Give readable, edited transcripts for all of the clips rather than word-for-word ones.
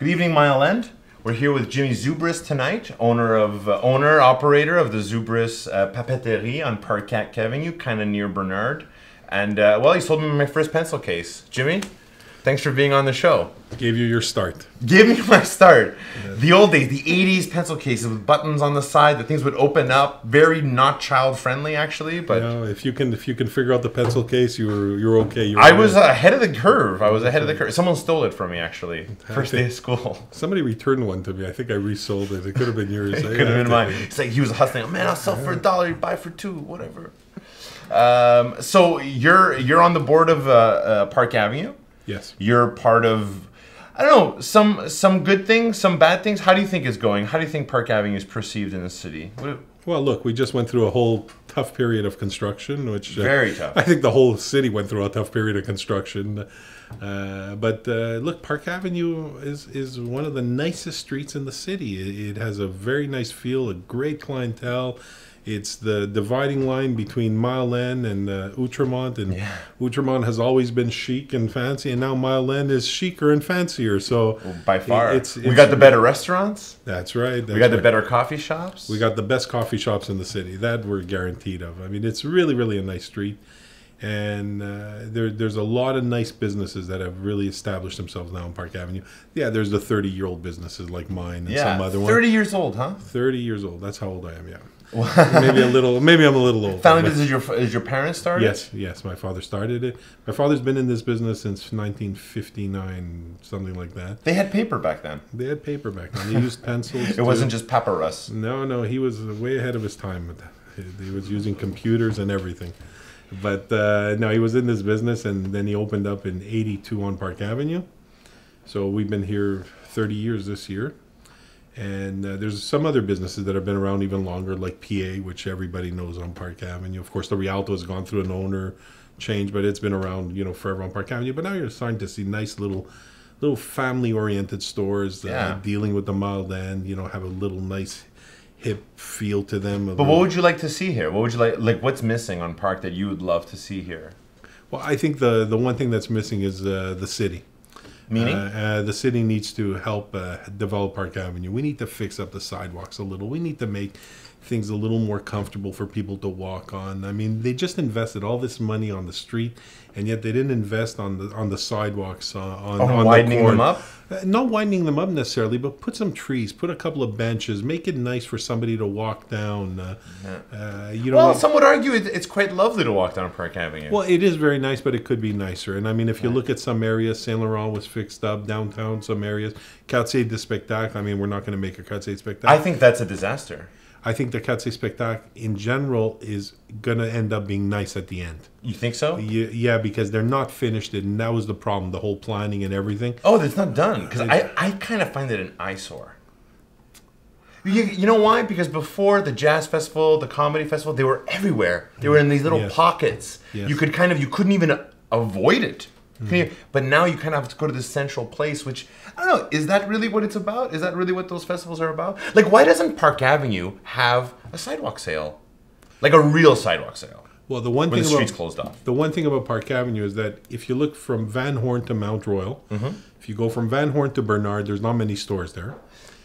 Good evening, Mile End. We're here with Jimmy Zoubris tonight, owner-operator of the Zoubris Papeterie on Parc Avenue, kind of near Bernard. And, well, he sold me my first pencil case. Jimmy, thanks for being on the show. Gave you your start. Give me my start. Yeah. The old days, the 80s pencil cases with buttons on the side, the things would open up. Very not child-friendly, actually. But yeah, if you can figure out the pencil case, you're okay. I was ahead of the curve. Someone stole it from me, actually. First day of school. Somebody returned one to me. I think I resold it. It could have been yours. It could have been mine. It's like he was hustling. Man, I'll sell for $1. You buy for $2, whatever. So you're on the board of Parc Avenue. Yes. You're part of, I don't know, some good things, some bad things. How do you think it's going? How do you think Parc Avenue is perceived in the city? Well, look, we just went through a whole tough period of construction, which very tough. I think the whole city went through a tough period of construction. But look, Parc Avenue is one of the nicest streets in the city. It has a very nice feel, a great clientele. It's the dividing line between Mile End and Outremont, and Outremont has always been chic and fancy, and now Mile End is chicer and fancier. So by far, we got the better restaurants. That's right. We got the better coffee shops. We got the best coffee shops in the city. That we're guaranteed of. I mean, it's really, really a nice street, and there's a lot of nice businesses that have really established themselves now on Parc Avenue. Yeah, there's the 30-year-old businesses like mine and some other ones. 30 years old, huh? 30 years old. That's how old I am. Yeah. Maybe I'm a little old. Family business is your parents started? Yes, my father started it. My father's been in this business since 1959, something like that. They had paper back then. They had paper back then. They used pencils. It wasn't just papyrus. No, he was way ahead of his time. He was using computers and everything. But no, he was in this business, and then he opened up in '82 on Parc Avenue. So we've been here 30 years this year. And there's some other businesses that have been around even longer, like PA, which everybody knows on Parc Avenue. Of course, the Rialto has gone through an owner change, but it's been around, forever on Parc Avenue. But now you're starting to see nice little family-oriented stores dealing with the Mile End. Have a little nice hip feel to them. But what would you like to see here? What would you like? What's missing on Parc that you would love to see here? Well, I think the one thing that's missing is the city. Meaning? The city needs to help develop Parc Avenue. We need to fix up the sidewalks a little. We need to make things a little more comfortable for people to walk on. I mean, they just invested all this money on the street, and yet they didn't invest on the sidewalks on widening them up. Not widening them up necessarily, but put some trees, put a couple of benches, make it nice for somebody to walk down. Well, some would argue it's quite lovely to walk down Parc Avenue. Well, it is very nice, but it could be nicer. And I mean, if you look at some areas, Saint Laurent was fixed up, downtown, some areas. Quartier du Spectacle, I mean, we're not going to make a Quartier du Spectacle. I think that's a disaster. I think the Quartier Spectacle in general is going to end up being nice at the end. You think so? Yeah, because they're not finished, and that was the problem, the whole planning and everything. Oh, it's not done, because I kind of find it an eyesore. You know why? Because before the jazz festival, the comedy festival, they were everywhere. They were in these little pockets. Yes. You couldn't even avoid it. But now you kind of have to go to this central place, which, I don't know, is that really what it's about? Is that really what those festivals are about? Like, why doesn't Parc Avenue have a sidewalk sale? Like a real sidewalk sale? Well, the one thing the streets closed off. The one thing about Parc Avenue is that if you look from Van Horn to Mount Royal, if you go from Van Horn to Bernard, there's not many stores there.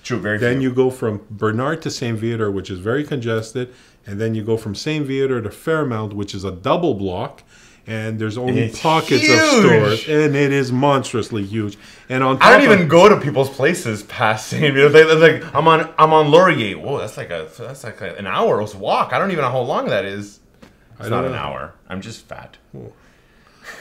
True, very Then few. you go from Bernard to St. Viateur, which is very congested, and then you go from St. Viateur to Fairmount, which is a double block. And there's only pockets of stores, and it is monstrously huge. And on top I don't even go to people's places past St. Like I'm on Laurier. Whoa, that's like an hour's walk. I don't even know how long that is. It's not an hour. I'm just fat.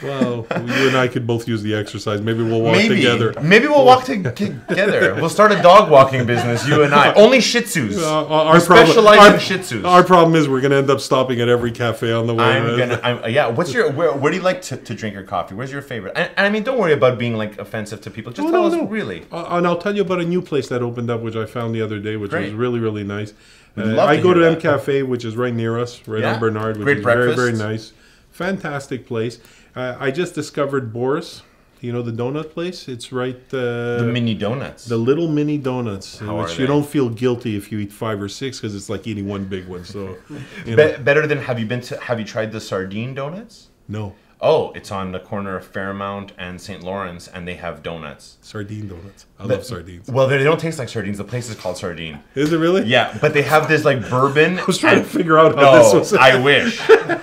Well, you and I could both use the exercise. Maybe we'll walk together. Maybe we'll walk together. We'll start a dog walking business, you and I. Only Shih Tzus. We specialize in Shih Tzus. Our problem is we're going to end up stopping at every cafe on the way. Where do you like to drink your coffee? Where's your favorite? And I mean, don't worry about being like offensive to people. Just tell us really. And I'll tell you about a new place that opened up, which I found the other day, which was really, really nice. I go to M Cafe, which is right near us, right on Bernard, which is very, very nice. Fantastic place. I just discovered Boris. You know the donut place? It's right... the mini donuts. The little mini donuts. How which you don't feel guilty if you eat 5 or 6 because it's like eating one big one. So, better than... Have you tried the sardine donuts? No. Oh, it's on the corner of Fairmount and St. Lawrence, and they have donuts. Sardine donuts. I love sardines. Well, they don't taste like sardines. The place is called Sardine. Is it really? Yeah, but they have this like bourbon. I was trying to figure out how this was. I wish.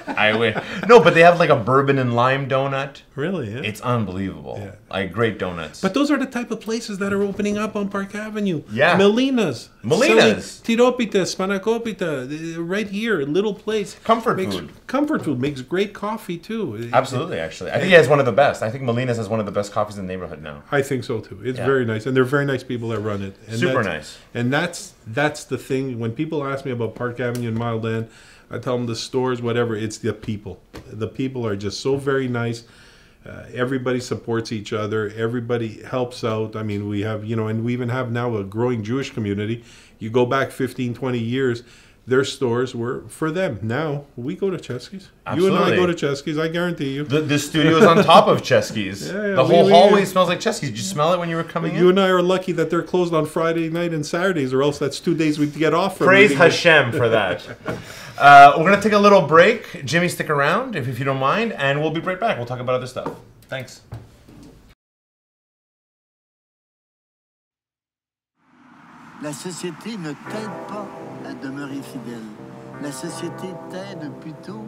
I wish. No, but they have like a bourbon and lime donut. Really? Yeah. It's unbelievable. Yeah. Like great donuts. But those are the type of places that are opening up on Park Avenue. Yeah. Melina's. Melina's. Tiropita, Spanakopita, right here, a little place. Comfort food. Comfort food makes great coffee too. Absolutely, actually. I think he has one of the best. I think Melina's has one of the best coffees in the neighborhood now. I think so too. It's very nice, and they're very nice people that run it. And super nice. And that's the thing. When people ask me about Park Avenue and Mile End, I tell them the stores, whatever. It's the people. The people are just so very nice. Everybody supports each other. Everybody helps out. I mean, we have, and we even have now a growing Jewish community. You go back 15, 20 years, their stores were for them. Now, we go to Chesky's. Absolutely. You and I go to Chesky's, I guarantee you. The studio is on top of Chesky's. Yeah, the whole hallway smells like Chesky's. Did you smell it when you were coming in? You and I are lucky that they're closed on Friday night and Saturdays, or else that's 2 days we get off from. Praise Hashem for that. We're going to take a little break. Jimmy, stick around if you don't mind, and we'll be right back. We'll talk about other stuff. Thanks. La société ne t'aide pas à demeurer fidèle. La société t'aide plutôt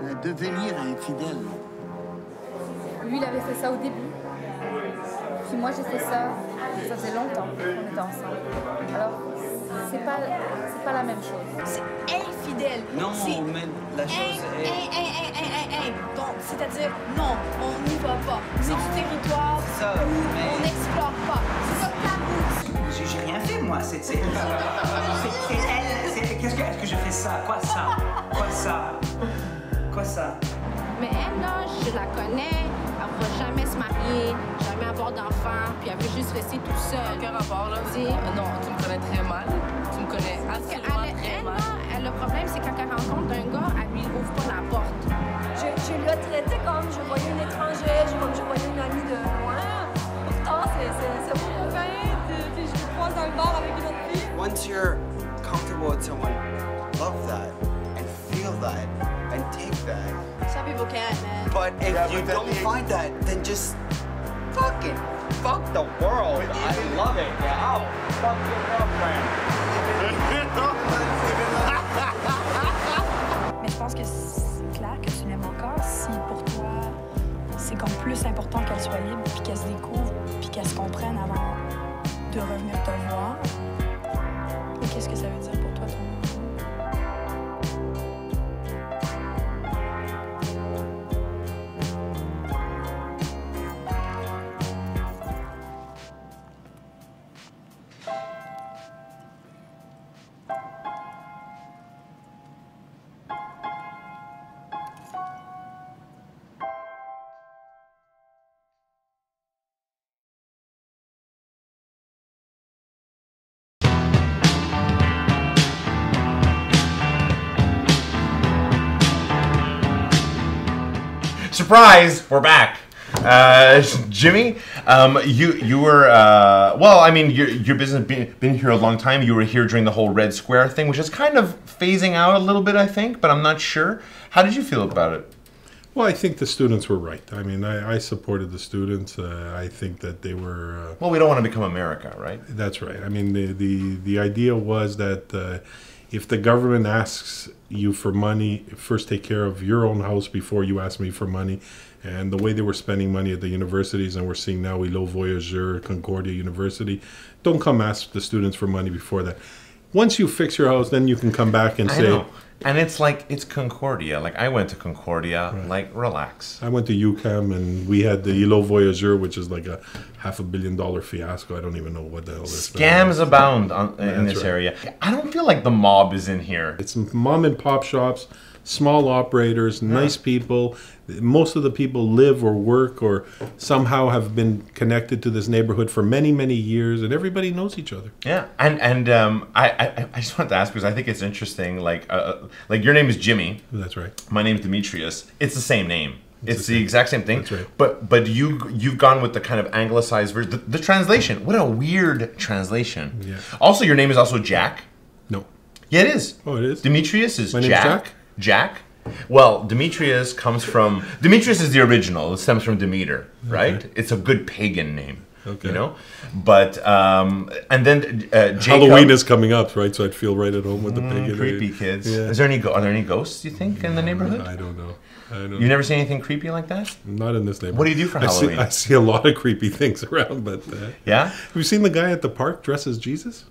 à devenir infidèle. Lui, il avait fait ça au début. Puis moi, j'ai fait ça faisait longtemps qu'on était ensemble. Alors, c'est pas la même chose. C'est infidèle. Non, mais la chose est... Donc, c'est-à-dire, non, on n'y va pas. C'est du territoire ça, où mais... on n'explore pas. C'est pas tabou. J'ai rien fait, moi. C'est elle. Est-ce que je fais ça? Quoi ça? Quoi ça? Quoi ça? Mais elle, là, je la connais. Elle va jamais se marier, jamais avoir d'enfants, puis elle veut juste rester toute seule. Quel rapport, là? Non, tu me connais très mal. Tu me connais absolument très mal. Le problème, c'est quand elle rencontre un gars, elle lui ouvre pas la porte. Je l'ai traité comme je voyais une étrangère, comme je voyais une amie de loin. Pourtant, c'est mon copain, puis je le croise dans le bar avec une autre fille. Once you're comfortable with someone, love that and feel that and take that. Some people can't, man. But if you don't find that, then just fuck the world. I love it. Yeah, oh, fuck your girlfriend. Mais je pense que c'est clair que tu l'aimes encore si pour toi, c'est comme plus important qu'elle soit libre, puis qu'elle se découvre, puis qu'elle se comprenne avant de revenir te voir. Et qu'est-ce que ça veut dire pour toi, ton Surprise! We're back. Jimmy, you were well. I mean, your business been here a long time. You were here during the whole Red Square thing, which is kind of phasing out a little bit, I think. But I'm not sure. How did you feel about it? Well, I think the students were right. I mean, I supported the students. I think that they were. Well, we don't want to become America, right? That's right. I mean, the idea was that if the government asks you for money, first take care of your own house before you ask me for money. And the way they were spending money at the universities, and we're seeing now Îlot Voyageur, Concordia University, don't come ask the students for money before that. Once you fix your house, then you can come back and say... know. And it's like, it's Concordia. Like, I went to Concordia. Right. Like, relax. I went to UCAM, and we had the Îlot Voyageur, which is like a $500 million fiasco. I don't even know what the hell this is. Scams abound in this area. I don't feel like the mob is in here. It's mom and pop shops, small operators, nice people. Most of the people live or work or somehow have been connected to this neighborhood for many, many years, and everybody knows each other. Yeah, and I just wanted to ask because I think it's interesting. Like your name is Jimmy. That's right. My name's Demetrius. It's the same name. It's the exact same thing. That's right. But you've gone with the kind of anglicized version. The translation. What a weird translation. Yeah. Also, your name is also Jack. No. Yeah, it is. Oh, it is? Demetrius is My name's Jack. Jack? Jack. Well, Demetrius is the original. It stems from Demeter, right? Okay. It's a good pagan name. Okay. You know, but and then Jacob, Halloween is coming up, right? So I'd feel right at home with the pagan. Creepy kids. Yeah. Are there any ghosts? You think in the neighborhood? I don't know. You've never seen anything creepy like that? Not in this neighborhood. What do you do for Halloween? I see a lot of creepy things around, but yeah. Have you seen the guy at the park dressed as Jesus?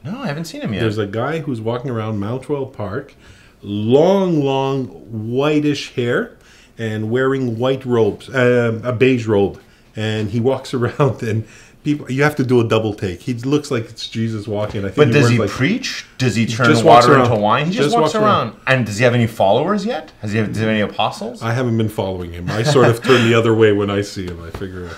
No, I haven't seen him yet. There's a guy who's walking around Mount Royal Park, long whitish hair, and wearing white robes, a beige robe. And he walks around, and you have to do a double take. He looks like it's Jesus walking. I think. But does he preach? Does he turn water into wine? He just walks around. And does he have any followers yet? Does he have any apostles? I haven't been following him. I sort of turn the other way when I see him. I figure,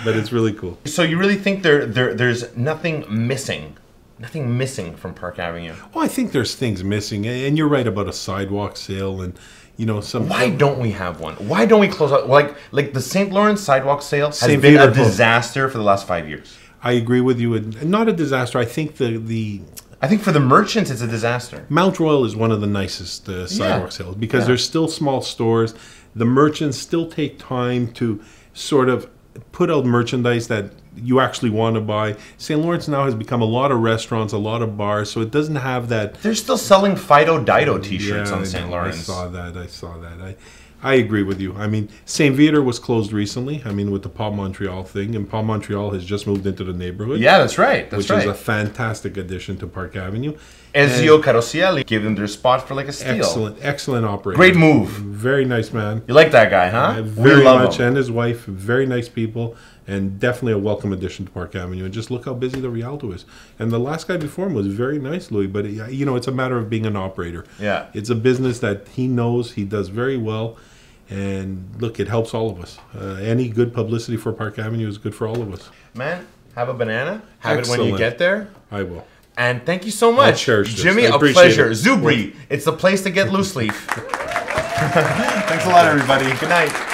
but it's really cool. So you really think there's nothing missing? Nothing missing from Park Avenue? Oh, I think there's things missing, and you're right about a sidewalk sale and. You know, why don't we have one? Why don't we close out? Like the St. Lawrence sidewalk sale has been a disaster for the last 5 years. I agree with you. Not a disaster. I think I think for the merchants, it's a disaster. Mount Royal is one of the nicest sidewalk sales because there's still small stores. The merchants still take time to sort of put out merchandise that you actually want to buy. St. Lawrence now has become a lot of restaurants, a lot of bars, so it doesn't have that. They're still selling Fido Dido t-shirts on St. Lawrence. I saw that. I agree with you. I mean, St. Viator was closed recently. I mean, with the Paul Montreal thing, and Paul Montreal has just moved into the neighborhood. Yeah, that's right. Which is a fantastic addition to Park Avenue. Ezio Caroscelli gave them their spot for like a steal. Excellent operator. Great move. Very nice man. You like that guy, huh? Very much, and his wife. Very nice people. And definitely a welcome addition to Park Avenue. And just look how busy the Rialto is. And the last guy before him was very nice, Louis. But, you know, it's a matter of being an operator. Yeah. It's a business that he knows. He does very well. And, look, it helps all of us. Any good publicity for Park Avenue is good for all of us. Man, have a banana. Have it when you get there. I will. And thank you so much. Jimmy, a pleasure. Zoubris, it's the place to get loose leaf. Thanks a lot, everybody. Good night.